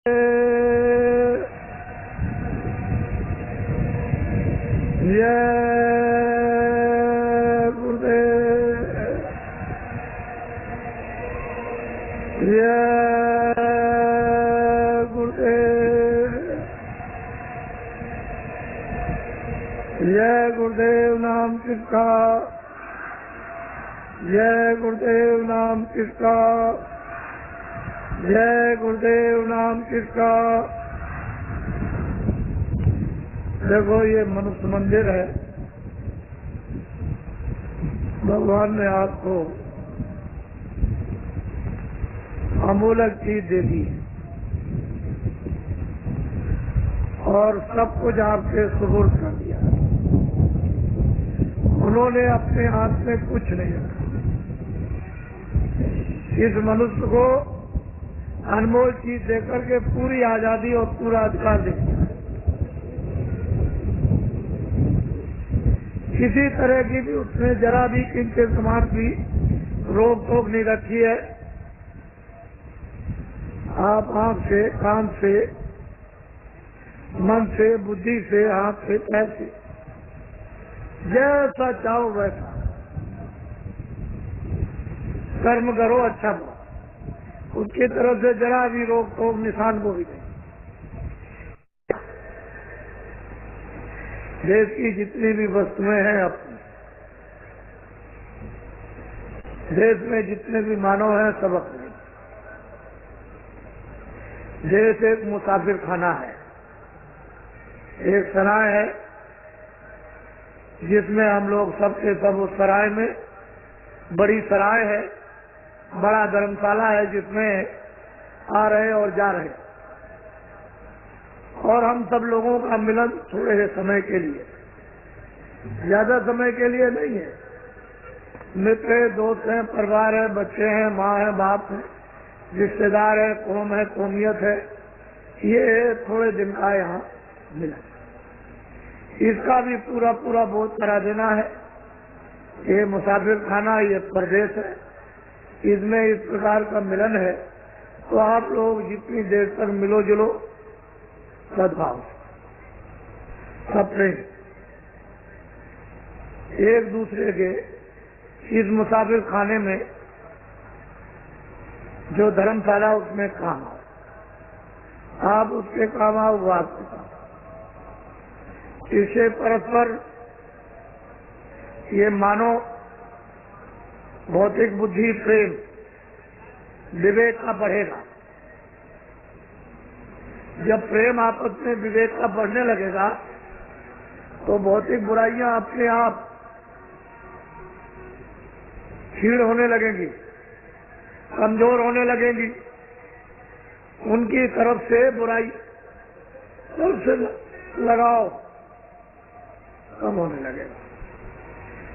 जय गुरुदेव नाम किसका, जय गुरुदेव नाम किसका, जय गुरुदेव नाम किसका। देखो ये मनुष्य मंदिर है, भगवान ने आपको अमूलक चीज दे दी और सब कुछ आपके सुपुर्द कर दिया। उन्होंने अपने हाथ में कुछ नहीं रखा। इस मनुष्य को अनमोल चीज देकर के पूरी आजादी और पूरा अधिकार दे दिया। किसी तरह की भी उसने जरा भी इनके समान की रोक टोक नहीं रखी है। आप आंख से, कान से, मन से, बुद्धि से, हाथ से, पैर से जैसा चाहो वैसा कर्म करो, अच्छा करो। उसकी तरफ से जरा भी रोक टोक निशान को भी नहीं। देश की जितनी भी वस्तुएं हैं, अपने देश में जितने भी मानव हैं, सब अपने। देश एक मुसाफिर खाना है, एक सराय है जिसमें हम लोग सबके सब उस सराय में, बड़ी सराय है, बड़ा धर्मशाला है जिसमें आ रहे और जा रहे, और हम सब लोगों का मिलन थोड़े से समय के लिए, ज्यादा समय के लिए नहीं है। मित्र है, दोस्त हैं, परिवार है, बच्चे हैं, माँ है, बाप है, रिश्तेदार है, कौम है, कौमियत है, ये थोड़े दिन का यहाँ मिला। इसका भी पूरा पूरा बहुत करा देना है। ये मुसाफिर खाना, ये परदेश है, इसमें इस प्रकार का मिलन है। तो आप लोग जितनी देर तक मिलो जुलो सद्भाव, अपने एक दूसरे के इस मुसाफिर खाने में जो धर्मशाला उसमें काम आओ, आप उसके काम आओ, वो आपके काम। इससे परस्पर ये मानो भौतिक बुद्धि, प्रेम, विवेक का बढ़ेगा। जब प्रेम आपस में विवेक का बढ़ने लगेगा तो भौतिक बुराइयां अपने आप क्षीण होने लगेंगी, कमजोर होने लगेंगी। उनकी तरफ से बुराई सबसे लगाओ कम होने लगेगा।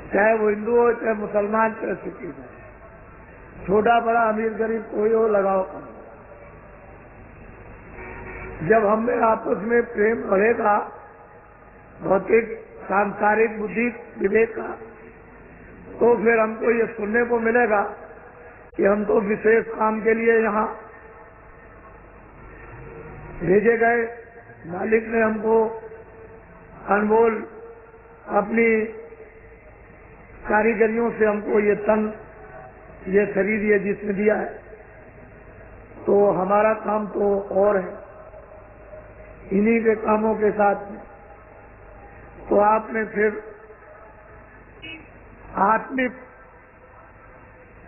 चाहे वो हिंदू हो, चाहे मुसलमान, चाहे सिख हो, छोटा बड़ा, अमीर गरीब कोई हो, लगाओ कम। जब हमें आपस में प्रेम बढ़ेगा, भौतिक सांसारिक बुद्धि विवेक का, तो फिर हमको ये सुनने को मिलेगा कि हम तो विशेष काम के लिए यहाँ भेजे गए। मालिक ने हमको अनमोल अपनी कारीगरियों से हमको ये तन, ये शरीर, ये जिस्म दिया है, तो हमारा काम तो और है इन्हीं के कामों के साथ में। तो आपने फिर आत्मिक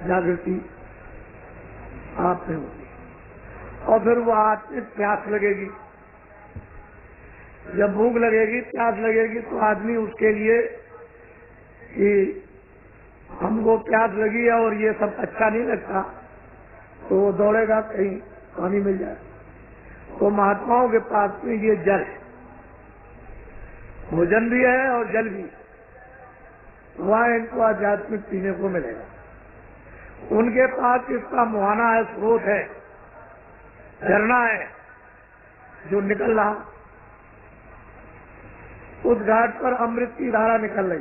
जागृति आप में होगी और फिर वो आत्मिक प्यास लगेगी। जब भूख लगेगी, प्यास लगेगी, तो आदमी उसके लिए कि हमको प्यास लगी है और ये सब अच्छा नहीं लगता, तो वो दौड़ेगा कहीं पानी मिल जाए। तो महात्माओं के पास में ये जल है, भोजन भी है और जल भी, वहाँ इनको आध्यात्मिक पीने को मिलेगा। उनके पास इसका मुहाना है, स्रोत है, झरना है जो निकल रहा। उस घाट पर अमृत की धारा निकल रही।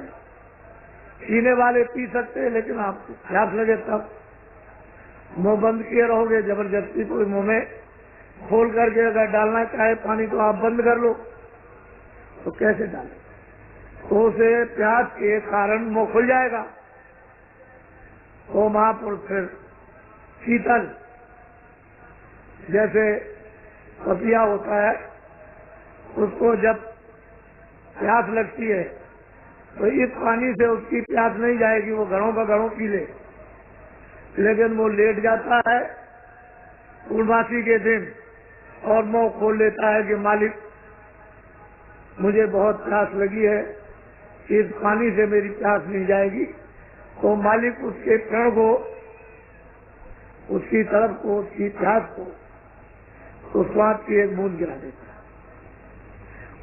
पीने वाले पी सकते हैं, लेकिन आपको प्यास लगे तब मुंह बंद किए रहोगे, जबरदस्ती कोई मुंह में खोल करके अगर डालना चाहे पानी तो आप बंद कर लो, तो कैसे डालें? तो उसे प्यास के कारण मुंह खुल जाएगा। तो महापुरुष फिर शीतल, जैसे पपिया होता है, उसको जब प्यास लगती है तो इस पानी से उसकी प्यास नहीं जाएगी, वो घड़ों का घड़ों पी ले, लेकिन वो लेट जाता है पूर्णमासी के दिन और मुंह खोल लेता है कि मालिक मुझे बहुत प्यास लगी है, इस पानी से मेरी प्यास नहीं जाएगी। तो मालिक उसके प्राण को, उसकी तरफ को, उसकी प्यास को तो स्वाद की एक बूंद गिरा देता है,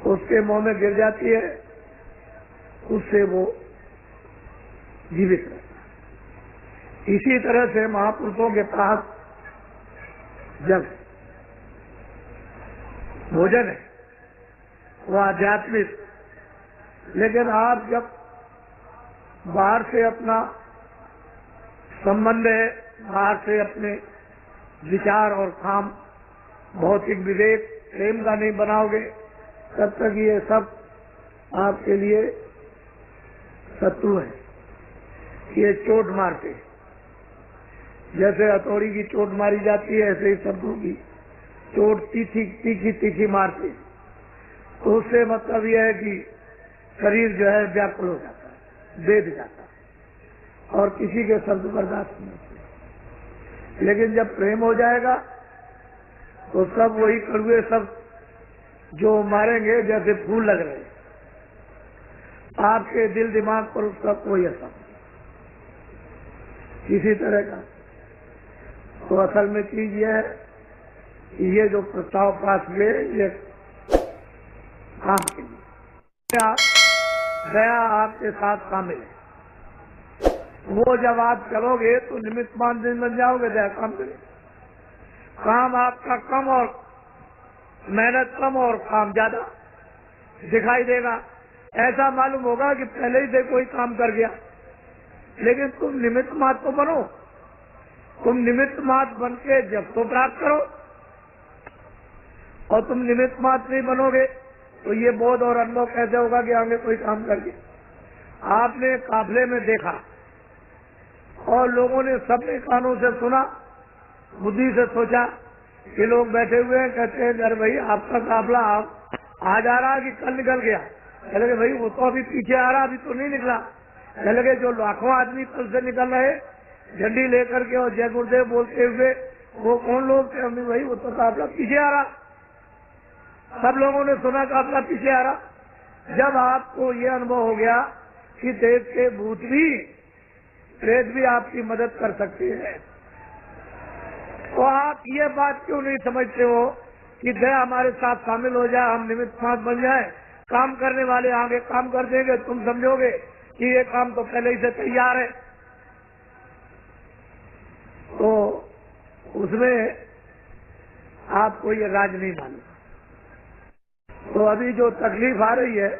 उसके मुंह में गिर जाती है, उससे वो जीवित रहता है। इसी तरह से महापुरुषों के पास जब भोजन है वो आध्यात्मिक, लेकिन आप जब बाहर से अपना संबंध है, बाहर से अपने विचार और काम भौतिक विवेक प्रेम का नहीं बनाओगे, तब तक ये सब आपके लिए शत्रु है। ये चोट मारते, जैसे हथौड़ी की चोट मारी जाती है, ऐसे ही शत्रु की चोट तीखी तीखी तीखी मारते। तो उससे मतलब यह है कि शरीर जो है व्याकुल हो जाता है, बेद जाता है और किसी के शब्द बर्दाश्त नहीं होते। लेकिन जब प्रेम हो जाएगा तो सब वही कड़वे सब जो मारेंगे जैसे फूल लग रहे, आपके दिल दिमाग पर उसका कोई असर नहीं। इसी तरह का तो असल में चीज ये है कि ये जो प्रस्ताव पास हुए ये काम के लिए दया आपके साथ शामिल है। वो जब आप चलोगे तो निमित्त मान दिन बन जाओगे, दया काम करें। काम आपका कम और मेहनत कम और काम ज्यादा दिखाई देगा। ऐसा मालूम होगा कि पहले ही से कोई काम कर गया, लेकिन तुम निमित्त मात्र तो बनो। तुम निमित्त मात्र बन के जब तो प्राप्त करो, और तुम निमित्त मात्र नहीं बनोगे तो ये बोध और अनुभव कैसे होगा कि आगे कोई काम कर गया। आपने काफले में देखा और लोगों ने सबने कानों से सुना, बुद्धि से सोचा कि लोग बैठे हुए हैं, कहते हैं अरे भाई आपका काफला आज आ रहा कि कल निकल गया। कह लगे भाई वो तो अभी पीछे आ रहा, अभी तो नहीं निकला। कह लगे जो लाखों आदमी कल से निकल रहे झंडी लेकर के और जय गुरुदेव बोलते हुए, वो कौन लोग थे? हमने भाई वो तो काफला पीछे आ रहा। सब लोगों ने सुना काफला पीछे आ रहा। जब आपको ये अनुभव हो गया कि देश के भूत भी प्रेत भी आपकी मदद कर सकते हैं, तो आप ये बात क्यों नहीं समझते हो कि दया हमारे साथ शामिल हो जाए, हम निमित्त मात्र बन जाए, काम करने वाले आगे काम कर देंगे। तुम समझोगे कि ये काम तो पहले ही से तैयार है। तो उसमें आपको ये राज नहीं मालूम। तो अभी जो तकलीफ आ रही है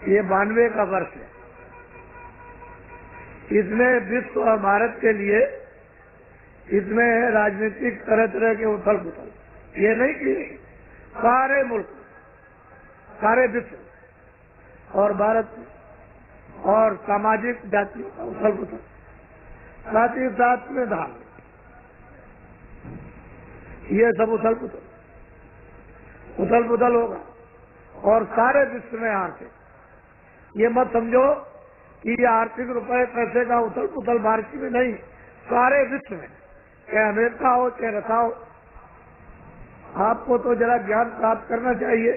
ये 92 का वर्ष है। इसमें विश्व और भारत के लिए इसमें राजनीतिक तरह तरह के उथल पुथल, ये नहीं कि सारे मुल्क, सारे विश्व और भारत और सामाजिक जाति का उथल पुथल, साथ ही साथ में धार्मिक, ये सब उथल पुथल होगा और सारे विश्व में आर्थिक। ये मत समझो कि ये आर्थिक रुपए पैसे का उथल पुथल भारत में नहीं, सारे विश्व में, चाहे अमेरिका हो चाहे रसा हो। आपको तो जरा ज्ञान प्राप्त करना चाहिए।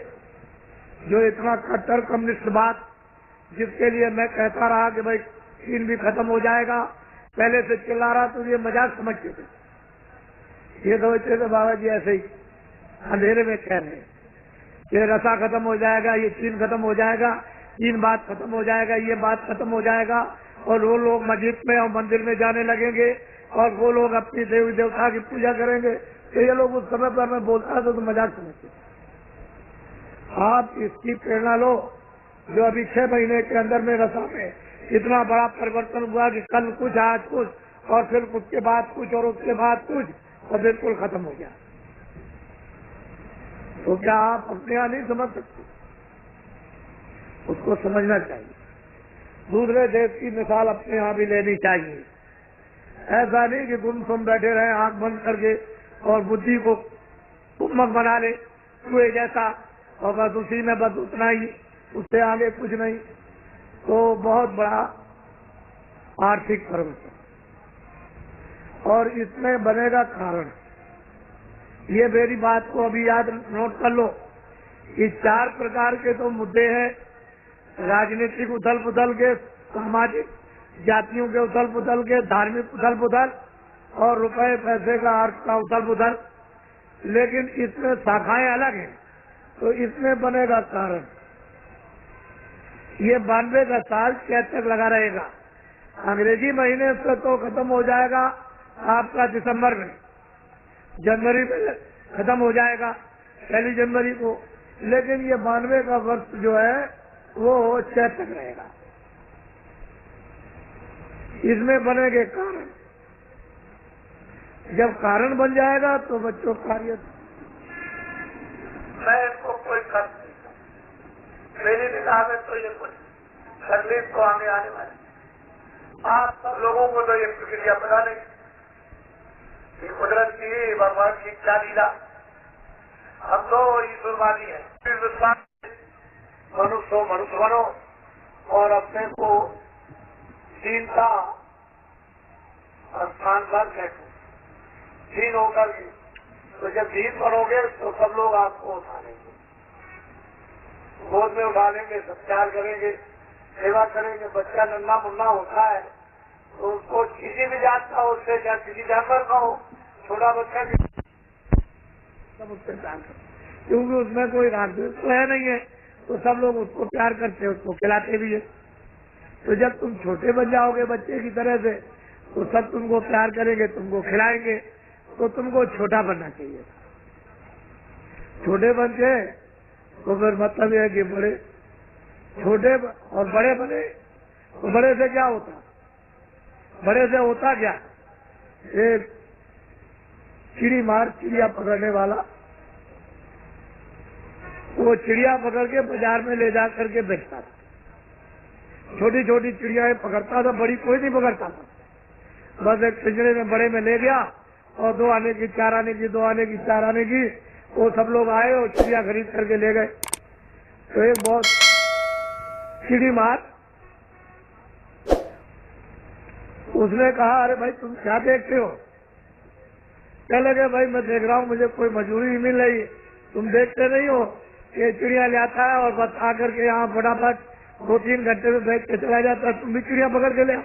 जो इतना कट्टर कम्युनिस्ट बात, जिसके लिए मैं कहता रहा कि भाई चीन भी खत्म हो जाएगा, पहले से चिल्ला रहा तो ये मजाक समझते थे। ये सोचते थे बाबा जी ऐसे ही अंधेरे में कह रहे हैं कि रसा खत्म हो जाएगा, ये चीन खत्म हो जाएगा, चीन बात खत्म हो जाएगा, ये बात खत्म हो जाएगा, और वो लोग मस्जिद में और मंदिर में जाने लगेंगे और वो लोग अपनी देवी देवता की पूजा करेंगे। तो ये लोग उस समय पर मैं बोलता था तो मजाक समझते। आप इसकी प्रेरणा लो। जो अभी 6 महीने के अंदर में रसा में इतना बड़ा परिवर्तन हुआ कि कल कुछ आज कुछ और फिर उसके बाद कुछ और उसके बाद कुछ, और बिल्कुल खत्म हो गया। तो क्या आप अपने यहाँ नहीं समझ सकते? उसको समझना चाहिए। दूसरे देश की मिसाल अपने यहाँ भी लेनी चाहिए। ऐसा नहीं कि तुम बैठे रहे आंख बंद करके और बुद्धि को कुम्मक बना ले कुएं जैसा, और बस उसी में बस उतना ही, उससे आगे कुछ नहीं। तो बहुत बड़ा आर्थिक परिवर्तन, और इसमें बनेगा कारण। ये मेरी बात को अभी याद नोट कर लो। ये 4 प्रकार के तो मुद्दे हैं, राजनीतिक उथल पुथल के, सामाजिक जातियों के उथल पुथल के, धार्मिक उथल पुथल और रुपए पैसे का अर्थ का उथल पुथल। लेकिन इसमें शाखाएं अलग हैं, तो इसमें बनेगा कारण। ये 92 का साल कैद तक लगा रहेगा। अंग्रेजी महीने से तो खत्म हो जाएगा आपका दिसंबर में, जनवरी में खत्म हो जाएगा, 1 जनवरी को। लेकिन ये 92 का वर्ष जो है वो चैत तक रहेगा। इसमें बनेंगे कारण। जब कारण बन जाएगा तो बच्चों कार्य, मैं इसको कोई खर्च नहीं करता, मेरी निगाह में तो ये कुछ तकलीफ को आगे आने वाले आप सब लोगों को तो ये प्रक्रिया पता नहीं कि कुदरत की, भगवान की क्या लीला। हम तो ईश्वरवादी है, मनुष्य बनो और अपने को दीनता स्थान पर बैठो, दीन होकर के। तो जब दीन बनोगे तो सब लोग आपको उठा लेंगे, गोद में उठा लेंगे, सत्कार करेंगे, सेवा करेंगे। बच्चा नन्ना मुन्ना होता है तो उसको किसी भी जात का, उससे क्या किसी जानवर का हो, छोटा बच्चा भी सब उससे प्यार करते, क्योंकि उसमें कोई रागद्वेष तो है नहीं है, तो सब लोग उसको प्यार करते हैं, उसको खिलाते भी है। तो जब तुम छोटे बन जाओगे बच्चे की तरह से, तो सब तुमको प्यार करेंगे, तुमको खिलाएंगे। तो तुमको छोटा बनना चाहिए। छोटे बन के तो फिर मतलब यह है कि बड़े, छोटे और बड़े बने तो बड़े से क्या होता? बड़े से होता क्या? एक चिड़ी मार, चिड़िया पकड़ने वाला, वो चिड़िया पकड़ के बाजार में ले जा करके बेचता था। छोटी छोटी चिड़ियाएं पकड़ता था, बड़ी कोई नहीं पकड़ता था। बस एक पिंजरे में बड़े में ले गया और 2 आने की, 4 आने की, 2 आने की, 4 आने की, वो सब लोग आए और चिड़िया खरीद करके ले गए। तो एक बहुत चिड़ी मार, उसने कहा, अरे भाई तुम क्या देखते हो? कह लगे, भाई मैं देख रहा हूँ, मुझे कोई मजदूरी नहीं मिल रही, तुम देखते नहीं हो ये चिड़िया लाता है और बस आकर के यहाँ फटाफट 2-3 घंटे में बैठ के चला जाता है, तुम भी चिड़िया पकड़ के ले आओ।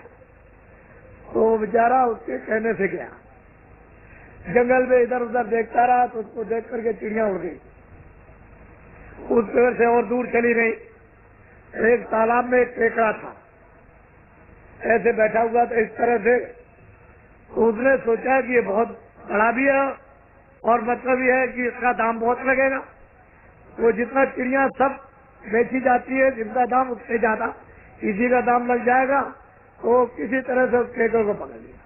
तो बेचारा उसके कहने से गया, जंगल में इधर उधर देखता रहा, तो उसको देख करके चिड़िया उड़ गई, उस पेड़ से और दूर चली गई। एक तालाब में एक केकड़ा था, ऐसे बैठा हुआ था इस तरह से। तो उसने सोचा कि ये बहुत बड़ा भी है और मतलब ये है कि इसका दाम बहुत लगेगा। वो जितना चिड़िया सब बेची जाती है, जिनका दाम उससे ज्यादा इसी का दाम लग जाएगा। तो किसी तरह से उस केकड़े को पकड़ लिया,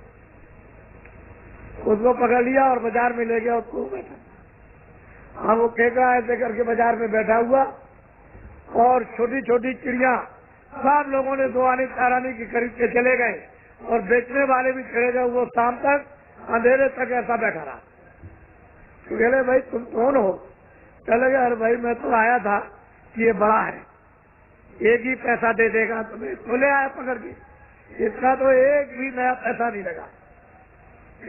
उसको पकड़ लिया और बाजार में ले गया, उसको बैठा। हाँ, वो केकड़ा ऐसे करके बाजार में बैठा हुआ और छोटी छोटी चिड़िया सब लोगों ने 2 आने 4 आने की खरीद के चले गए और बेचने वाले भी चले गए। वो शाम तक अंधेरे तक ऐसा बैठा रहा। तो कहले, भाई तुम कौन हो? चले गए, अरे भाई मैं तो आया था कि ये बड़ा है, एक ही पैसा दे देगा, तो मैं इसको ले आया पकड़ के। इसका तो एक भी नया पैसा नहीं लगा।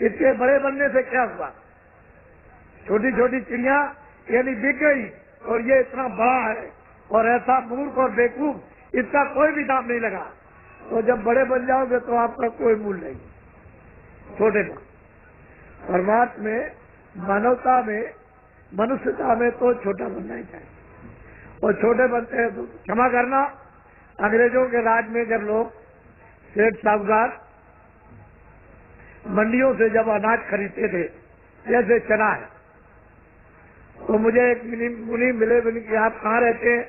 इसके बड़े बनने से क्या हुआ? छोटी छोटी चिड़िया यानी बिक गई और ये इतना बड़ा है और ऐसा मूर्ख और बेवकूफ, इसका कोई भी दाम नहीं लगा। तो जब बड़े बन जाओगे तो आपका कोई मूल्य नहीं, छोटे में। परमात्मा में, मानवता में, मनुष्यता में तो छोटा बनना ही चाहिए। और छोटे बनते हैं तो क्षमा करना, अंग्रेजों के राज में जब लोग सेठ साहूकार मंडियों से जब अनाज खरीदते थे, जैसे चना है, तो मुझे एक मुनि मिले कि आप कहाँ रहते हैं?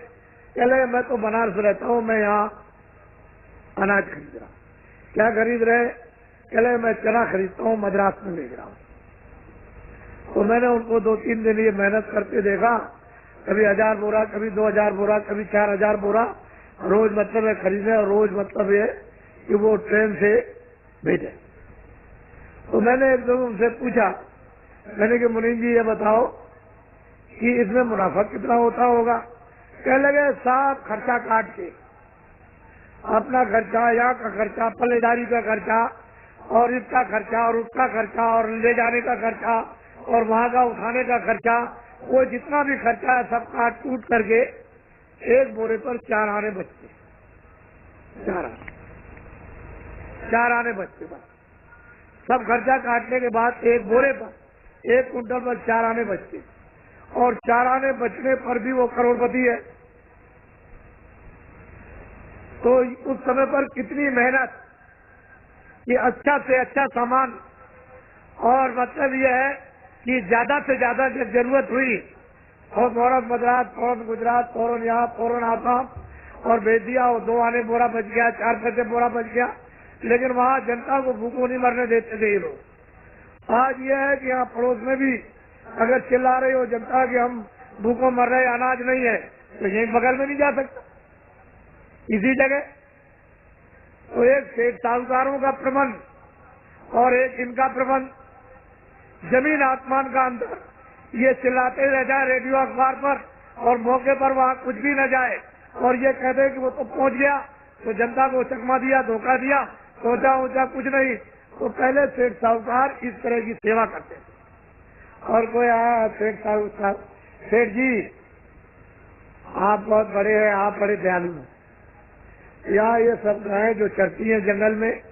चले, मैं तो बनारस रहता हूँ, मैं यहाँ अनाज खरीद रहा हूँ। क्या खरीद रहे? चले, मैं चना खरीदता हूँ, मद्रास में भेज रहा हूँ। तो मैंने उनको 2-3 दिन ये मेहनत करते देखा, कभी 1000 बोरा, कभी 2000 बोरा, कभी 4000 बोरा रोज मतलब है खरीदे, और रोज मतलब ये कि वो ट्रेन से भेजे। तो मैंने एक दिन उनसे पूछा, मैंने कि मुनीम जी ये बताओ कि इसमें मुनाफा कितना होता होगा? कह लगे साफ खर्चा काट के, अपना खर्चा, यहाँ का खर्चा, पल्लेदारी का खर्चा, और इसका खर्चा, और उसका खर्चा, और ले जाने का खर्चा, और वहाँ का उठाने का खर्चा, वो जितना भी खर्चा है सब काट कूट करके एक बोरे पर 4 आने बचते, 4 आने बचते। बस सब खर्चा काटने के बाद एक बोरे पर 1 कुंटल पर 4 आने बचते, और 4 आने बचने पर भी वो करोड़पति है। तो उस समय पर कितनी मेहनत, कि अच्छा से अच्छा सामान, और मतलब यह है कि ज्यादा से ज्यादा जब जरूरत हुई और फौरन मद्रास, फौरन गुजरात, फौरन यहाँ, फौरन आसाम, और भेज दिया। और 2 आने बोरा बच गया, 4 पैसे बोरा बच गया, लेकिन वहाँ जनता को भूखों नहीं मरने देते थे ये लोग। आज यह है कि यहाँ पड़ोस में भी अगर चिल्ला रही हो जनता कि हम भूखों मर रहे, अनाज नहीं है, तो यहीं बगल में नहीं जा सकता, इसी जगह। तो एक सेठ साहूकारों का प्रबंध और एक इनका प्रबंध, जमीन आसमान का अंतर। ये चिल्लाते रह जाए रेडियो अखबार पर, और मौके पर वहाँ कुछ भी न जाए, और ये कहते कि वो तो पहुँच गया, तो जनता को चकमा दिया, धोखा दिया, सोचा ऊंचा कुछ नहीं। तो पहले सेठ साहूकार इस तरह की सेवा करते थे। और कोई आया, सेठ साहूकार, सेठ जी आप बहुत बड़े हैं, आप बड़े दयालु हैं, यहाँ ये सब गायें जो चरती हैं जंगल में,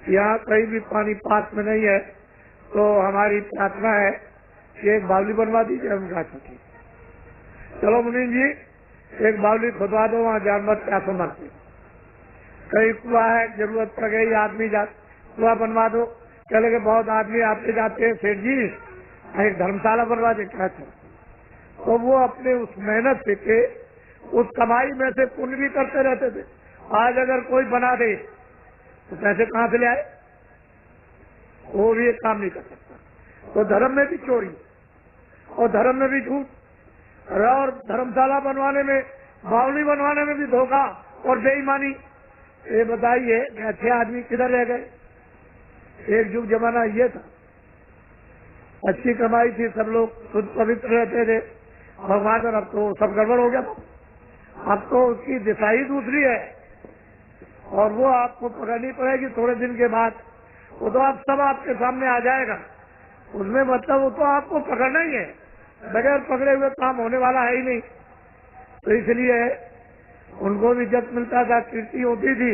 यहाँ कहीं भी पानी पास में नहीं है, तो हमारी प्रार्थना है कि एक बावली बनवा दीजिए। उनका ठीक, चलो मुनीम जी एक बावली खुदवा दो, वहाँ जानवर प्यासे मरते, कहीं कुआ है, जरूरत पड़ गई, आदमी कुआ बनवा दो। चले कि बहुत आदमी आते जाते हैं, सेठ जी एक धर्मशाला बनवा दे। क्या तो वो अपने उस मेहनत से, उस कमाई में से पुण्य भी करते रहते थे। आज अगर कोई बना दे तो पैसे कहाँ से ले आए? वो भी एक काम नहीं कर सकता। तो धर्म में भी चोरी और धर्म में भी झूठ, और धर्मशाला बनवाने में, बावली बनवाने में भी धोखा और बेईमानी। ये बताइए कि अच्छे आदमी किधर रह गए? एक युग जमाना ये था, अच्छी कमाई थी, सब लोग शुद्ध पवित्र रहते थे भगवान, और अब तो सब गड़बड़ हो गया। अब तो उसकी दिशा ही दूसरी है, और वो आपको पकड़नी पड़ेगी थोड़े दिन के बाद। वो तो आप सब आपके सामने आ जाएगा, उसमें मतलब वो तो आपको पकड़ना ही है, बगैर पकड़े हुए काम होने वाला है ही नहीं। तो इसलिए उनको भी जब मिलता था, कीर्ति होती थी,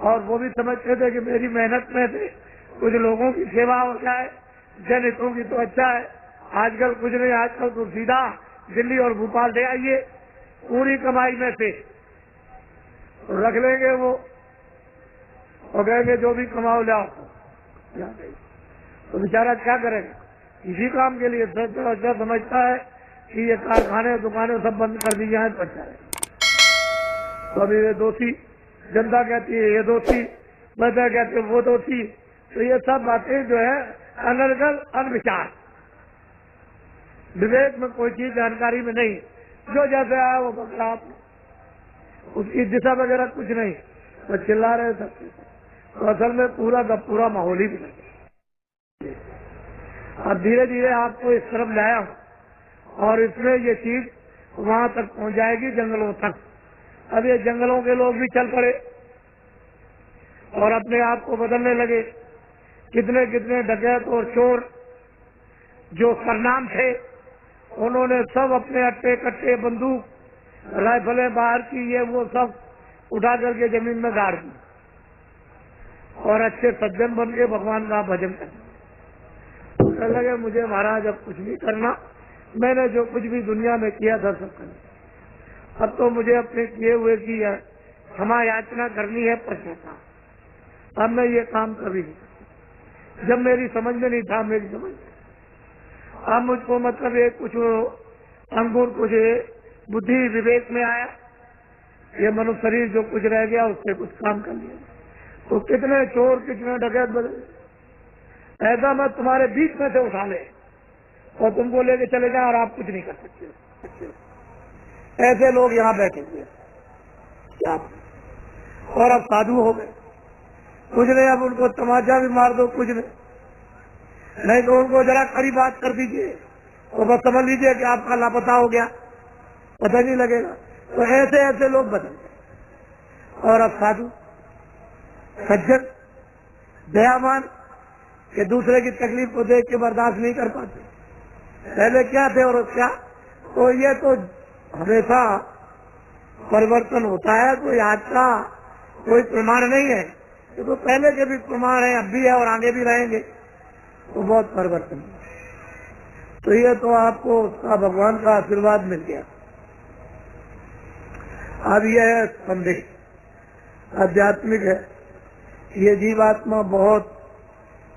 और वो भी समझते थे कि मेरी मेहनत में से कुछ लोगों की सेवा हो जाए, जनहितों की, तो अच्छा है। आजकल कुछ नहीं, आजकल तो सीधा दिल्ली और भोपाल ले आइए, पूरी कमाई में से तो रख लेंगे वो, और कहेंगे जो भी कमाओ लाओ। तो बेचारा क्या करेगा? इसी काम के लिए अच्छा समझता है कि ये कारखाने दुकानें सब बंद कर दी जाए तो अच्छा है। तो अभी ये दोषी, जनता कहती है ये दोषी, प्रजा कहती है वो दोषी। तो ये सब बातें जो है अनर्गल, अनविचार, विवेक में कोई चीज जानकारी में नहीं, जो जैसे आया वो पकड़ा आपने, उसकी दिशा वगैरह कुछ नहीं, तो चिल्ला रहे सब। तो असल में पूरा का पूरा माहौल ही बिगड़ गया। अब धीरे धीरे आपको इस तरफ लाया हूँ, और इसमें ये चीज वहां तक पहुंच जाएगी, जंगलों तक। अब ये जंगलों के लोग भी चल पड़े और अपने आप को बदलने लगे। कितने कितने डकैत और चोर जो सरनाम थे, उन्होंने सब अपने अट्टे कट्टे, बंदूक, राइफलें बाहर की, ये वो सब उठा करके जमीन में गाड़ दी, और अच्छे सज्जन बन के भगवान का भजन करने लगे। मुझे महाराज अब कुछ नहीं करना, मैंने जो कुछ भी दुनिया में किया था सब करना, अब तो मुझे अपने किए हुए की क्षमा याचना करनी है, पश्चाताप। अब मैं ये काम कभी नहीं, जब मेरी समझ में नहीं था, मेरी समझ में अब मुझको मतलब ये कुछ अंकुर, कुछ बुद्धि विवेक में आया, ये मनुष्य शरीर जो कुछ रह गया उससे कुछ काम कर लिया। तो कितने चोर, कितने डकैत बदले, ऐसा मैं तुम्हारे बीच में से उठा ले, और तुमको लेके चले जाए और आप कुछ नहीं कर सकते। ऐसे लोग यहाँ बैठे हुए क्या, और अब साधु हो गए, कुछ नहीं, अब उनको तमाचा भी मार दो कुछ नहीं तो उनको जरा कड़ी बात कर दीजिए तो बस समझ लीजिए कि आपका लापता हो गया, पता नहीं लगेगा। तो ऐसे ऐसे लोग बदल गए। और अब साधु सज्जन दयावान कि दूसरे की तकलीफ को देख के बर्दाश्त नहीं कर पाते। पहले क्या थे और क्या, तो ये तो हमेशा परिवर्तन होता है, कोई आज का कोई प्रमाण नहीं है, ये तो पहले के भी प्रमाण है, अब भी है और आगे भी रहेंगे। तो बहुत परिवर्तन है। तो ये तो आपको उसका भगवान का आशीर्वाद मिल गया। अब यह है संदेह आध्यात्मिक है, ये जीवात्मा बहुत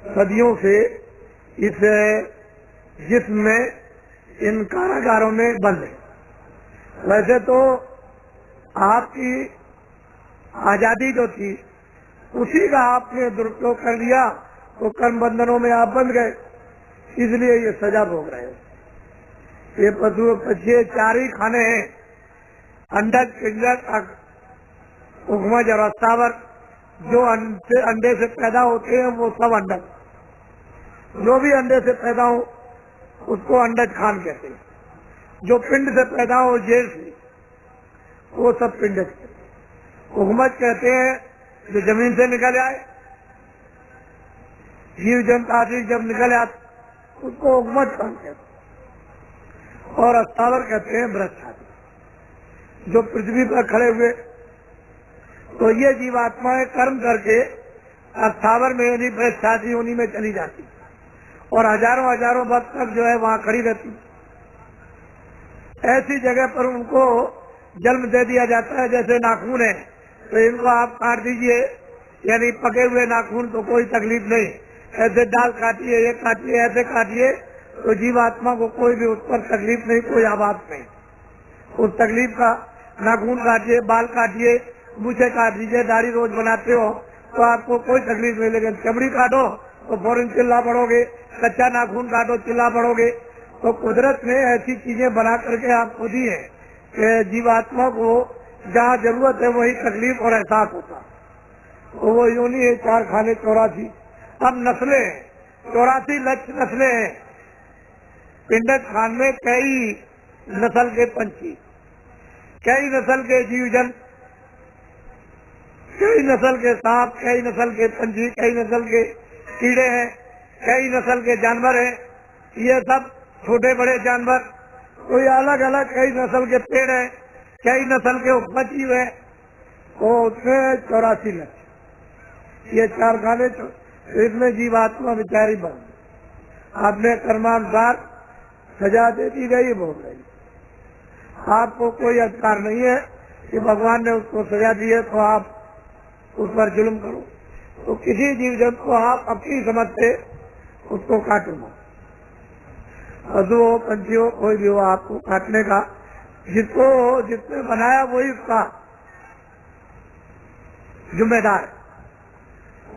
सदियों से इस जिस्म में इन कारागारों में बंद है। वैसे तो आपकी आजादी जो थी उसी का आपने दुरुपयोग कर लिया तो कर्म बंधनों में आप बंध गए, इसलिए ये सजा भोग रहे हो। ये पशु पक्षी चार ही खाने हैं, अंडक, पिंडक, उगमज और अस्तावर। जो अंडे से पैदा होते हैं वो सब अंडक, जो भी अंडे से पैदा हो उसको अंडज खान कहते हैं। जो पिंड से पैदा हो जेल से वो सब पिंडज कहते हैं। उगमज कहते हैं जो जमीन से निकल आए, जीव जंतु आदि जब निकल आते उसको उगमज खान कहते हैं। और अस्तावर कहते हैं वृक्ष आदि जो पृथ्वी पर खड़े हुए। तो ये जीवात्माएं कर्म करके अस्तावर में यानी वृक्ष आदि उन्हीं में चली जाती और हजारों हजारों वर्ष तक जो है वहाँ खड़ी रहती। ऐसी जगह पर उनको जन्म दे दिया जाता है। जैसे नाखून है तो इनको आप काट दीजिए, यानी पके हुए नाखून तो कोई तकलीफ नहीं, ऐसे डाल काटिए, ये काटिए, ऐसे काटिए तो जीवात्मा को कोई भी उस पर तकलीफ नहीं, कोई आवाज नहीं। उस तकलीफ का नाखून काटिए, बाल काटिए, मूछे काट दीजिए, दाढ़ी रोज बनाते हो तो आपको कोई तकलीफ नहीं। लेकिन चमड़ी काटो तो फौरन चिल्ला पड़ोगे, कच्चा नाखून काटो चिल्ला पड़ोगे। तो कुदरत ने ऐसी चीजें बना करके आपको दी है कि जीवात्मा को जहाँ जरूरत है वही तकलीफ और एहसास होता। तो वो योनि है 4 खाने 84। अब नस्लें 84 लक्ष्य नस्लें हैं। पिंडक खान में कई नस्ल के पंछी, कई नस्ल के जीव जंतु, कई नस्ल के सांप, कई नस्ल के पंछी, कई नस्ल के कीड़े हैं, कई नस्ल के जानवर हैं। ये सब छोटे बड़े जानवर, कोई अलग अलग कई नस्ल के पेड़ हैं, कई नस्ल के उपजीव हैं। तो उसमें 84 लक्ष्य, ये 4 खाने। इसमें जीवात्मा विचारी बन आपने कर्मानुसार सजा दे दी गई, भोग रही। आपको कोई अधिकार नहीं है कि भगवान ने उसको सजा दी है तो आप उस पर जुल्म करो। तो किसी जीव जंतु को आप अपनी समझ से उसको काटो ना, पशु हो, पंछी हो, कोई भी हो, आपको काटने का जिसको जिसने बनाया वही उसका जिम्मेदार है।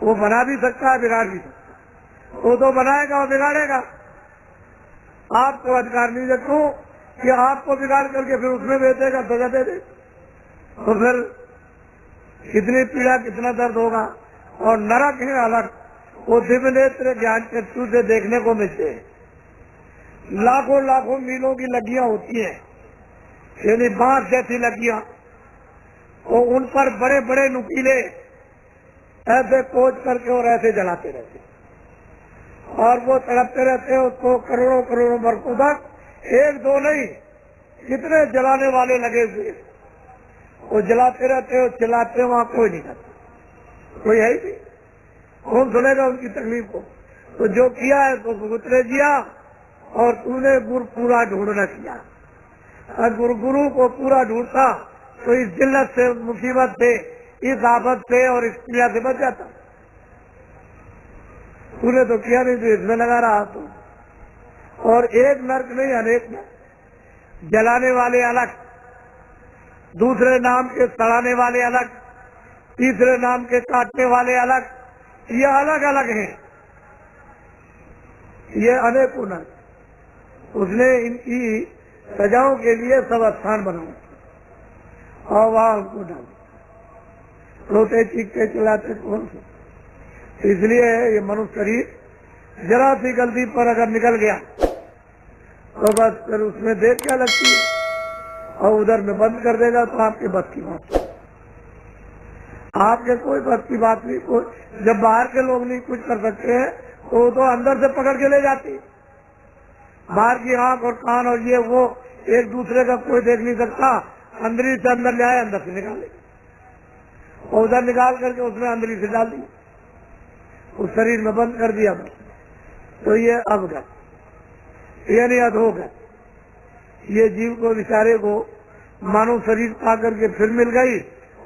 वो बना भी सकता है, बिगाड़ भी सकता है। वो तो बनाएगा और बिगाड़ेगा। आपको अधिकार नहीं रखो कि आपको बिगाड़ करके फिर उसमें बेचेगा, सजा दे दे, तो फिर कितनी पीड़ा, कितना दर्द होगा। और नरक है अलग, वो दिव्य नेत्र ज्ञान चक्षु से देखने को मिलते हैं। लाखों लाखों मीलों की लगियां होती हैं, यानी बांस जैसी लगियां, और उन पर बड़े बड़े नुकीले ऐसे कोच करके और ऐसे जलाते रहते और वो तड़पते रहते हैं उसको करोड़ों करोड़ों वर्षों तक। 1-2 नहीं, कितने जलाने वाले लगे हुए, वो जलाते रहते हो, चिल्लाते, वहाँ कोई नहीं करता, कोई है ही नहीं। कौन सुनेगा उनकी तकलीफ को। तो जो किया है तो भुगतने दिया, और तूने गुरु पूरा ढूंढना किया। अगर गुरु को पूरा ढूंढता तो इस जिल्लत से, मुसीबत से, इस आफत से और इस क्रिया से बच जाता। तूने तो किया नहीं, तो इसमें लगा रहा तो। और एक नर्क नहीं, अनेक नर्क। जलाने वाले अलग, दूसरे नाम के सड़ाने वाले अलग, तीसरे नाम के काटने वाले अलग, ये अलग अलग हैं। ये अनेकों नर्क। उसने इनकी सजाओं के लिए सब स्थान बनाया और वहाँ उनको डाल रोते चीखते चिल्लाते कौन से। इसलिए ये मनुष्य शरीर जरा सी गलती पर अगर निकल गया तो बस फिर उसमें देर क्या लगती है और उधर में बंद कर देगा तो आपके बस की बात, आपके कोई बस की बात नहीं। कोई जब बाहर के लोग नहीं कुछ कर सकते हैं तो वो तो अंदर से पकड़ के ले जाती है। बाहर की आंख और कान और ये वो एक दूसरे का कोई देख नहीं सकता, अंदरी से अंदर ले आए, अंदर से निकाले और उधर निकाल करके उसमें अंदरी से डाल दी, उस शरीर में बंद कर दिया। तो ये अवगत, यानी अधोगत, ये जीव को बेचारे को मानव शरीर पा करके फिर मिल गई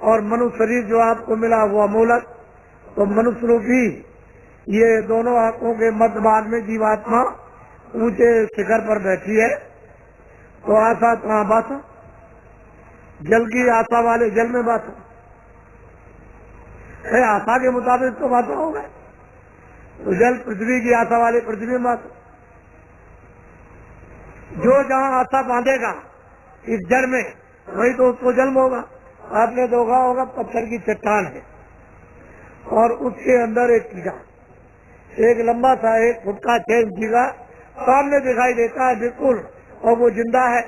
और मनुष्य शरीर जो आपको मिला वो अमूलक। तो मनुष्य रूपी ये दोनों आंखों के मध्य भाग में जीवात्मा ऊंचे शिखर पर बैठी है। तो आशा कहाँ बासा, जल की आशा वाले जल में बासा, आशा के मुताबिक तो बासा होगा। तो जल पृथ्वी की आशा वाले पृथ्वी में बासा। जो जहाँ आशा बांधेगा इस जल में वही तो उसको जन्म होगा। आपने देखा होगा पत्थर की चट्टान है और उसके अंदर एक कीड़ा, एक लंबा सा 1 फुट का 6 इंची का सामने दिखाई देता है बिल्कुल, और वो जिंदा है।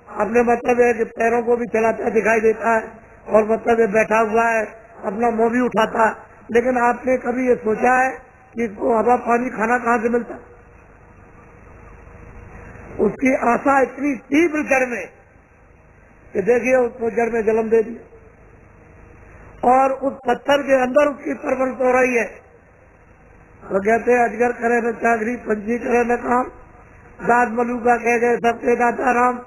अपने मतलब है कि पैरों को भी चलाता दिखाई देता है और मतलब बैठा हुआ है, अपना मुंह भी उठाता है। लेकिन आपने कभी ये सोचा है कि इसको हवा पानी खाना कहाँ से मिलता? उसकी आशा इतनी तीव्र जड़ में कि देखिए उसको जड़ में जन्म दे दिया और उस पत्थर के अंदर उसकी परवरिश हो रही है। तो कहते हैं अजगर करे न चाकरी, पंछी करे न काम, दास मलूका कह गए सबके दाता राम।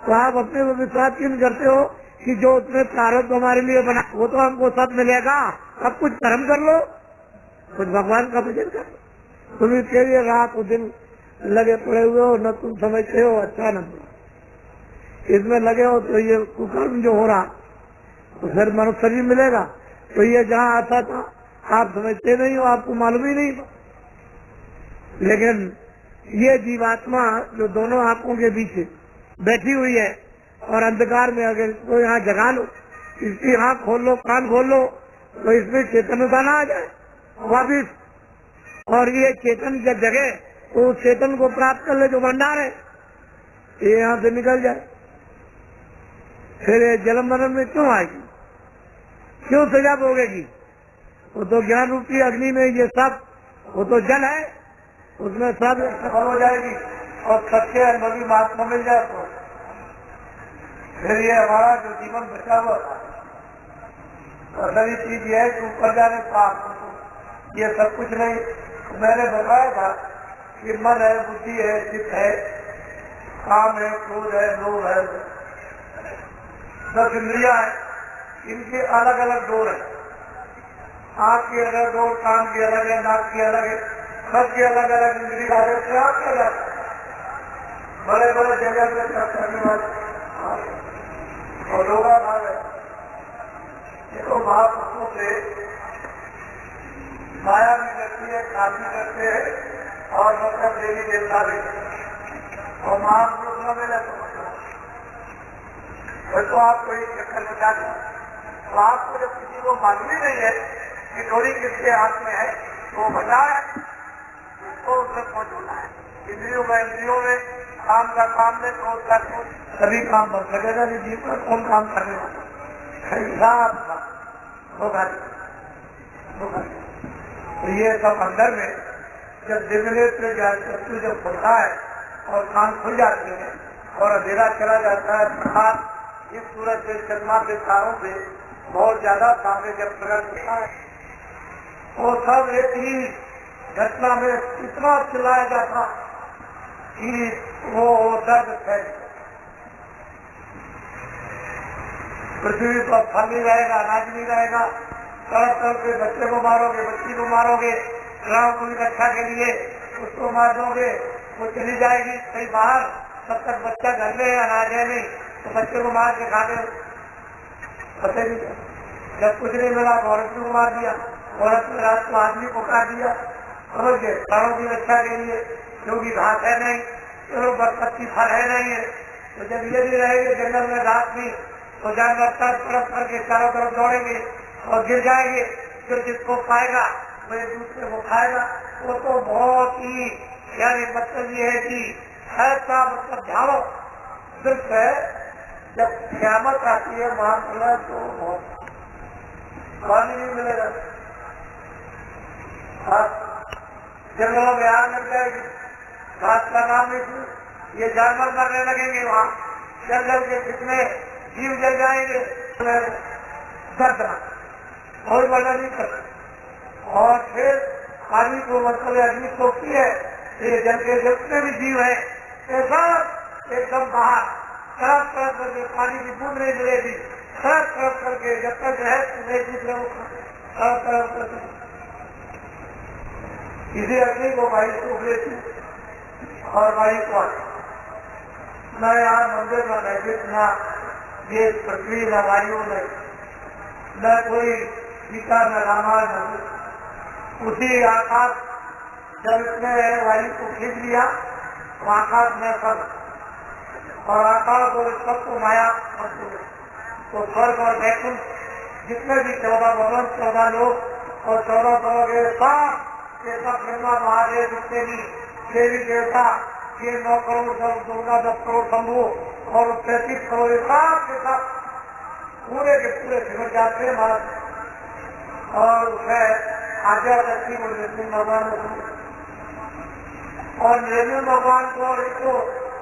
तो आप अपने को विश्वास क्यों करते हो कि जो उसने प्रारब्ध हमारे लिए बना वो तो हमको सब मिलेगा। अब कुछ कर्म कर लो, कुछ भगवान का भजन कर लो। तुम इसके लिए रात और दिन लगे पड़े हुए हो, न तुम समझते हो अच्छा न बुरा, इसमें लगे हो तो ये कुकर्म जो हो रहा तो फिर मनुष्य शरीर मिलेगा। तो ये जहाँ आता था आप समझते नहीं हो, आपको मालूम ही नहीं। लेकिन ये जीवात्मा जो दोनों आंखों के बीच बैठी हुई है और अंधकार में अगर इसको यहाँ जगा लो, इसकी आँख खोल लो, कान खोल लो, तो इसमें चेतनता ना आ जाए वापिस। और ये चेतन जब जगे तो उस चेतन को प्राप्त कर ले जो भंडार है, ये यहाँ से निकल जाए। फिर जन्म मरण में क्यों आएगी, क्यों सजा भोगेगी? वो तो ज्ञान रूपी अग्नि में ये सब, वो तो जल है, उसमें सब सफल हो जाएगी और सच्चे अनुभवी महात्मा मिल जाए तो फिर ये हमारा जो जीवन बचा हुआ था। असली चीज ये है कि ऊपर जाने पाप ये सब कुछ नहीं। मैंने बताया था कि मन है, बुद्धि है, चित्त है, काम है, क्रोध है, लोभ है, 10 इंद्रियां है, इनके अलग अलग डोर है। आँख की अलग डोर, कान की अलग है, नाक की अलग है, सबके अलग अलग इंद्रिया है। बड़े बड़े जगह पे करने वाले और लोगा भाग है। ये तो महापुरुषों से माया भी करती है, काफी करते हैं और मतलब देवी देवता भी, और महापुरुष न मिले तो आपको एक चक्कर बचा दें। तो आपको जब किसी को मालूम ही नहीं है कि डोरी किसके हाथ में है तो बचाए, तो उसमें पहुंचना है। इंद्रियों का इंद्रियों में, काम का काम में, क्रोध का क्रोध, सभी काम बन सकेगा। नहीं जीव का कौन काम करने वाला होगा। तो ये सब अंदर में जब दिव्य ज्ञान चक्षु जब खुलता है और कान खुल जाते हैं और अंधेरा चला जाता है, प्रकाश इस सूरज से, चंद्रमा के तारों से बहुत ज्यादा सामने जब प्रकट होता है, वो सब एक ही घटना में इतना चिल्लाया जाता कि वो दर्द फैल, पृथ्वी पर फल नहीं रहेगा, अनाज नहीं रहेगा, तरफ तरफ के बच्चे को मारोगे, बच्ची को मारोगे, राम को रक्षा के लिए उसको मार दोगे, वो चली जाएगी कहीं बाहर, तब तक बच्चा घर में है, अनाज है नहीं, तो बच्चे को मार के खाने पता नहीं। जब कुछ नहीं मिला तो औरत को मार दिया, औरत ने रात को आदमी को काट दिया, समझ गए, प्राणों की रक्षा के लिए, क्योंकि घास है नहीं, चलो बरकती फल है नहीं है, तो जब ये भी रहेंगे जंगल में रात में, तो जानवर तरफ करके चारों तरफ दौड़ेंगे और गिर जाएंगे, फिर जिसको पाएगा वो एक दूसरे को खाएगा। वो तो बहुत ही यानी मतलब ये है कि ऐसा मतलब ध्यान सिर्फ है जब क़यामत आती है महाप्रलय तो बहुत पानी नहीं मिलेगा, जंगलों में आग लग जाएगी, घास का नाम नहीं, ये जानवर मरने लगेंगे, वहाँ जंगल के कितने जीव जल जाएंगे, दर्दनाक कोई मदद नहीं करता। और फिर पानी को मतलब अग्नि सोखती है, ये जल के जितने भी जीव है सब एकदम बाहर तरफ तरफ करके पानी की बूंद नहीं मिलेगी, तरफ तरफ करके जब तक है एक दूसरे को तरफ तरफ करके इसी अग्नि को वायु सूख लेती और वायु को न यहाँ मंदिर न नैतिक न ये पृथ्वी न वायु न कोई गीता न रामायण, उसी आकाश जब इसने वायु को खींच लिया तो आकाश में सब और आकाश और सबको माया तो स्वर्ग और वैकुंठ जितने भी 14 भवन 14 लोग और 14 भवन के साथ ये सब ब्रह्मा महादेव जितने भी देवी देवता ये 9 करोड़ 10 करोड़ शंभु और 33 करोड़ साथ के साथ पूरे के पूरे सिमट जाते हैं महाराज। और उसमें आज्ञा शक्ति को नृसिंह भगवान और नृसिंह भगवान को इसको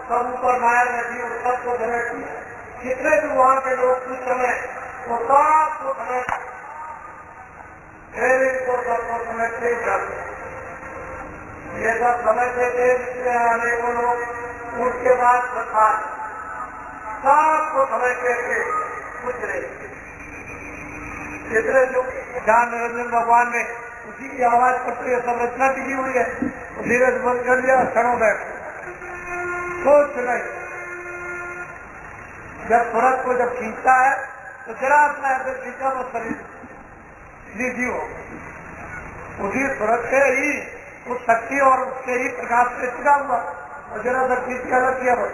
सब ऊपर माया नदी और सबको समेटती है, जितने भी वहाँ के लोग कुछ समय वो सबको समेट को सबको समेटते ही जाते हैं। ये सब समझते थे जिसमें अनेकों लोग उनके बाद सरकार सबको समझते थे कुछ नहीं, जितने जो ध्यान निरंजन भगवान ने उसी की आवाज पर यह संरचना टिकी हुई है, तो धीरे से बंद कर लिया, क्षणों बैठ सोच नहीं। जब सूरज को जब खींचता है तो जरा अपना ऐसे खींचा तो शरीर निजी हो, उसी सूरज से ही उस शक्ति और उसके ही प्रकाश से टिका हुआ और जरा सा खींच के अलग किया बस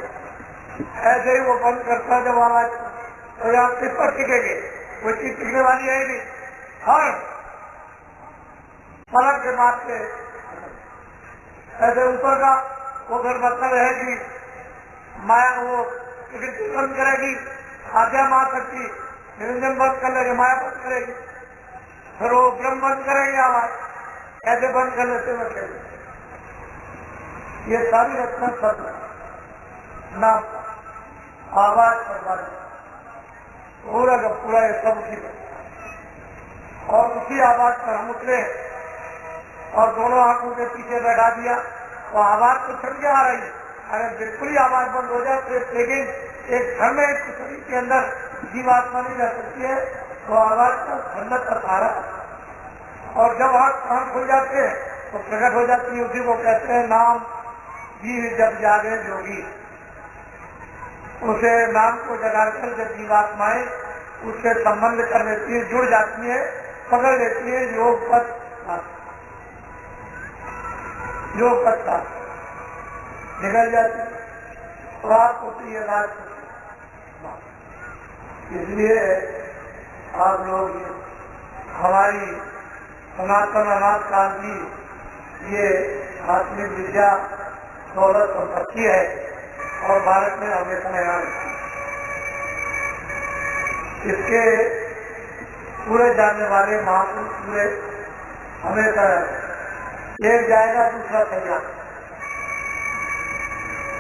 ऐसे ही वो बंद करता जब आवाज तो आप किस पर टिकेंगे, कोई चीज टिकने वाली है नहीं, हर पलक के बाद से ऐसे ऊपर का वो फिर मतलब है कि माया वो प्रकृति बंद करेगी, आज्ञा मार सकती, निरंजन बंद कर लेगी, माया बंद करेगी, फिर वो ब्रह्म बंद करेंगे आवाज, ऐसे बंद कर लेते बच्चे। ये सारी रचना सब नाम आवाज पर पूरा का पूरा ये सब उसी और उसी आवाज पर हम उतरे और दोनों आंखों के पीछे बैठा दिया, तो आवाज तो छट के आ रही है, अगर बिल्कुल ही आवाज बंद हो जाए तो लेकिन एक क्षण में शरीर के अंदर जीवात्मा नहीं रह सकती है, तो आवाज का खंडक का सहारा और जब आंख खुल जाते हैं तो प्रकट हो जाती है, उसी को कहते हैं नाम जीव जब जागे जोगी। उसे नाम को जगाकर जब जीवात्माएं उससे संबंध कर लेती है, जुड़ जाती है, पकड़ लेती है, योग पथ निकल जाती है, रात होती है रात। इसलिए आप लोग हमारी सनातन अनाथ काल की ये आत्मिक विद्या दौलत संपत्ति है और भारत में हमेशा यहाँ इसके पूरे जानने वाले महापुरुष पूरे हमेशा एक जाएगा दूसरा तैयार,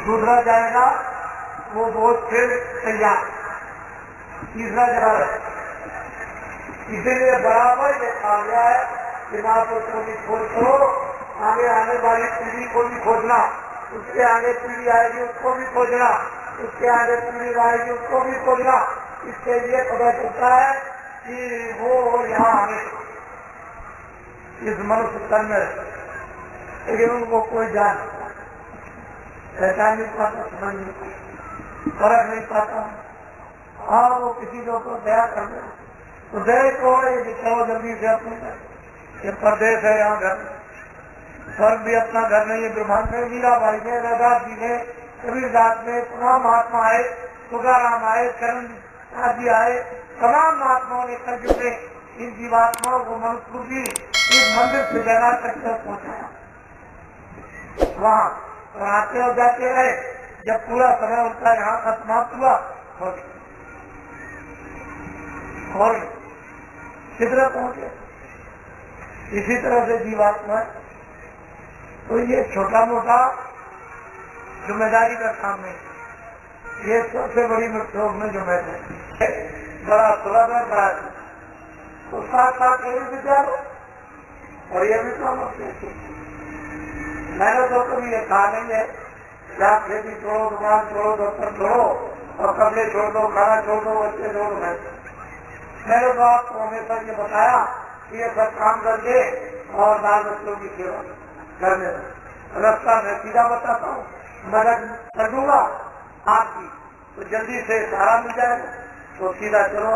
दूसरा जाएगा वो बहुत फिर तैयार, तीसरा जा रहा है। इसीलिए बराबर ये कहा गया है कि महापुरुष को भी खोज करो, आगे आने वाली पीढ़ी को भी खोजना, उसके आगे पीढ़ी आएगी उसको भी खोजना, उसके आगे पीढ़ी आएगी उसको भी खोजना। इसके लिए पता चलता है कि वो यहाँ आने इस मनुष्य तन में, लेकिन उनको कोई जान पहचान नहीं पाता, समझ नहीं पाता, फर्क नहीं पाता। हाँ वो किसी लोग को दया कर दे तो दया को दिखाओ जल्दी से अपने, ये प्रदेश है यहाँ घर, स्वर्ग भी अपना घर नहीं है, ब्रह्मांड में मीरा भाई ने रैदास जी ने कबीरदास में तमाम महात्मा आए, तुकाराम आए, चरण आदि आए, तमाम महात्माओं ने कलयुग में इन जीवात्माओं को मनुष्य की इस मंदिर से जगह तक पहुँचाया। वहाँ आते और जाते रहे, जब पूरा समय उनका यहाँ का समाप्त हुआ और किधर पहुँचे। इसी तरह से जीवात्मा, तो ये छोटा मोटा जिम्मेदारी का काम नहीं, ये सबसे बड़ी मृत्यु में जिम्मेदारी बड़ा सुलभ है, बड़ा तो साथ साथ ये विद्यालय और ये भी काम होते हैं। मैंने तो कभी ये कहा नहीं है कि आप खेती छोड़ो, दुकान छोड़ो, दफ्तर छोड़ो और कपड़े छोड़ दो, खाना छोड़ दो, बच्चे छोड़ दो। मैंने तो आपको हमेशा ये बताया कि ये सब काम करके और बाल बच्चों की सेवा करने रास्ता मैं सीधा बताता हूँ, मदद कर दूंगा आपकी, तो जल्दी से सहारा मिल जाएगा, तो सीधा चलो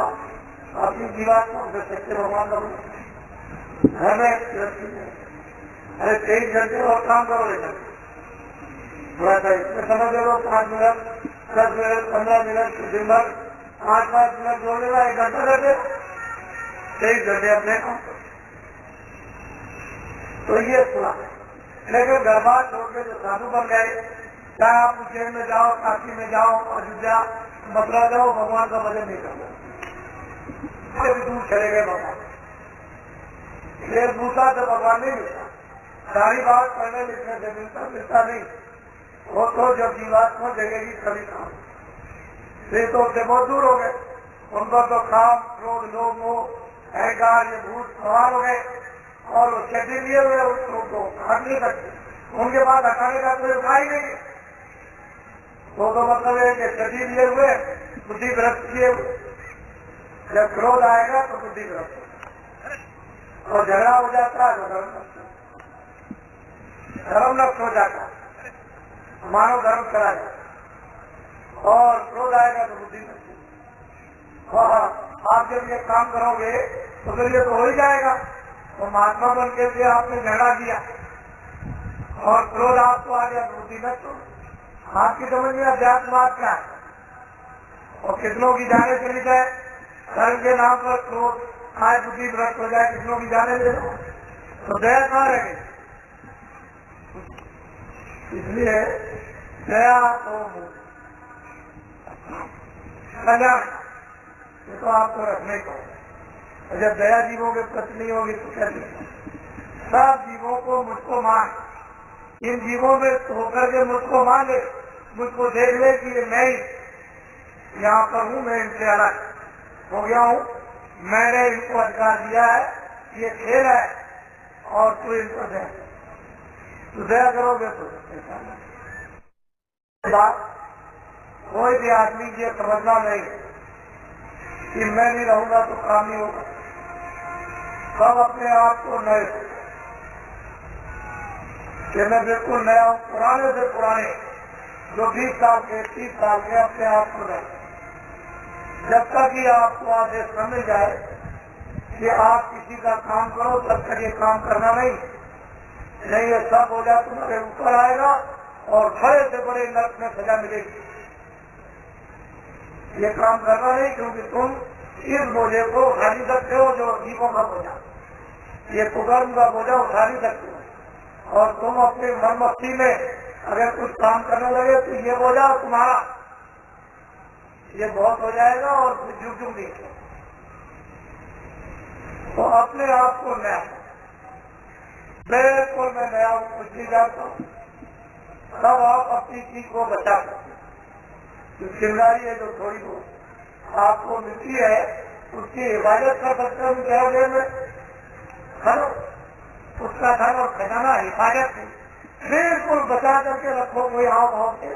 अपनी जीवात्मा से सच्चे भगवान का घर में। अरे 23 घंटे और काम करो, लेकर थोड़ा सा इसमें समझ लो, 5 मिनट, 10 मिनट, 15 मिनट, दिन भर 5-5 मिनट जोड़ लेगा, 1 घंटा रहते 23 घंटे अपने काम। तो ये सुना, लेकिन घर बार छोड़ के जो साधु बन गए, चाहे आप उज्जैन में जाओ, काशी में जाओ, अयोध्या, मथुरा जाओ, भगवान का भजन नहीं करना, दूर चले गए भगवान। ये दूसरा तो भगवान नहीं मिलता, सारी बात पढ़ने लिखने से मिलता नहीं, वो तो जब जीवात्मा जगेगी सभी काम से तो से बहुत दूर हो गए। उनका तो काम, क्रोध, लोभ, मोह, अहंकार, ये भूत सवार हो गए और वो चटे लिए हुए उसको हट नहीं सकते, उनके बाद हटाने का कोई उपाय नहीं। तो मतलब है कि चटी लिए हुए, बुद्धि भ्रष्ट किए हुए, जब क्रोध आएगा तो बुद्धि भ्रष्ट और झगड़ा हो जाता है तो धर्म नष्ट हो जाता है, मानव धर्म चला जाता और क्रोध आएगा तो बुद्धि नष्ट। आप जब ये काम करोगे तो फिर ये तो हो ही जाएगा। तो महात्मा बन के भी आपने झगड़ा किया और क्रोध आपको आ गया, बुद्धि नष्ट हो। आपकी समझ में अध्यात्मवाद क्या है? और कितनों की जाने चली जाए, धर्म के नाम पर क्रोध आए, बुद्धि भ्रष्ट हो जाए, कितनों की जाने ले लो, तो दया कहाँ रहे? इसलिए दया तो कल्याण, ये तो आपको रखने को। जब दया जीवों के प्रति नहीं होगी तो क्या देगा? सब जीवों को मुझको मान, इन जीवों में होकर के मुझको मान ले, मुझको देख ले कि मैं यहाँ पर हूँ, मैं इनसे अलग हो गया हूँ, मैंने इनको अधिकार दिया है, ये खेल है और तू इनको दे, तू दया करोगे तो कोई भी आदमी ये समझना नहीं कि मैं नहीं रहूंगा तो काम नहीं होगा। सब अपने आप को नए कि मैं बिल्कुल नया हूँ, पुराने से पुराने जो 20 साल के 30 साल के अपने आप को नए। जब तक कि आपको आदेश न मिल जाए कि आप किसी का काम करो, तब तक ये काम करना नहीं, ये सब हो जाए तुम्हारे ऊपर आएगा और बड़े से बड़े नर्क में सजा मिलेगी। ये काम करना नहीं, क्योंकि तुम इस बोझे को उठा नहीं सकते हो जो जीवों का बोझा, ये कुकर्म का बोझा उठा नहीं सकते हो। और तुम अपनी मन मस्ती में अगर कुछ काम करने लगे तो ये बोझा तुम्हारा ये बहुत हो जाएगा और झुक झुक नहीं। तो अपने आप को नया, बिल्कुल मैं नया कुछ नहीं जानता हूँ, तब आप अपनी चीज को बचा सकते। जिम्मेदारी है जो थोड़ी बहुत आपको मिलती है उसकी हिफाजत कर सकते हो। क्या में धन, उसका धन और खजाना हिफाजत बिल्कुल बचा करके रखो, कोई हाव भाव से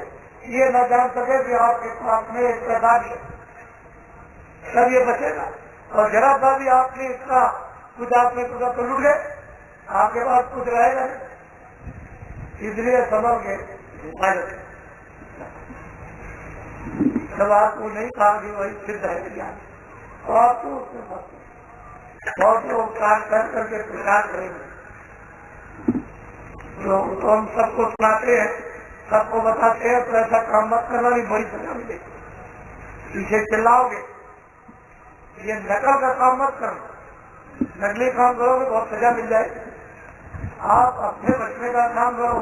ये न जान सके कि आपके पास में एक प्रकार तब ये बचेगा। और जरा सा भी आपने इसका कुछ आपने पूरा तो लुट गए, आपके पास कुछ रहेगा नहीं। इसलिए समझ के हिफाजत जब आपको नहीं कहा कि वही सिद्ध है ज्ञान, तो आपको उसमें बहुत लोग काम कर करके प्रचार करेंगे। तो हम सबको सुनाते हैं सबको बताते हैं तो ऐसा काम मत करना, नहीं बड़ी सजा मिलेगी। पीछे चिल्लाओगे, ये नकल का काम मत करना, नकली काम करोगे बहुत सजा मिल जाएगी। आप अपने बचने का काम करो।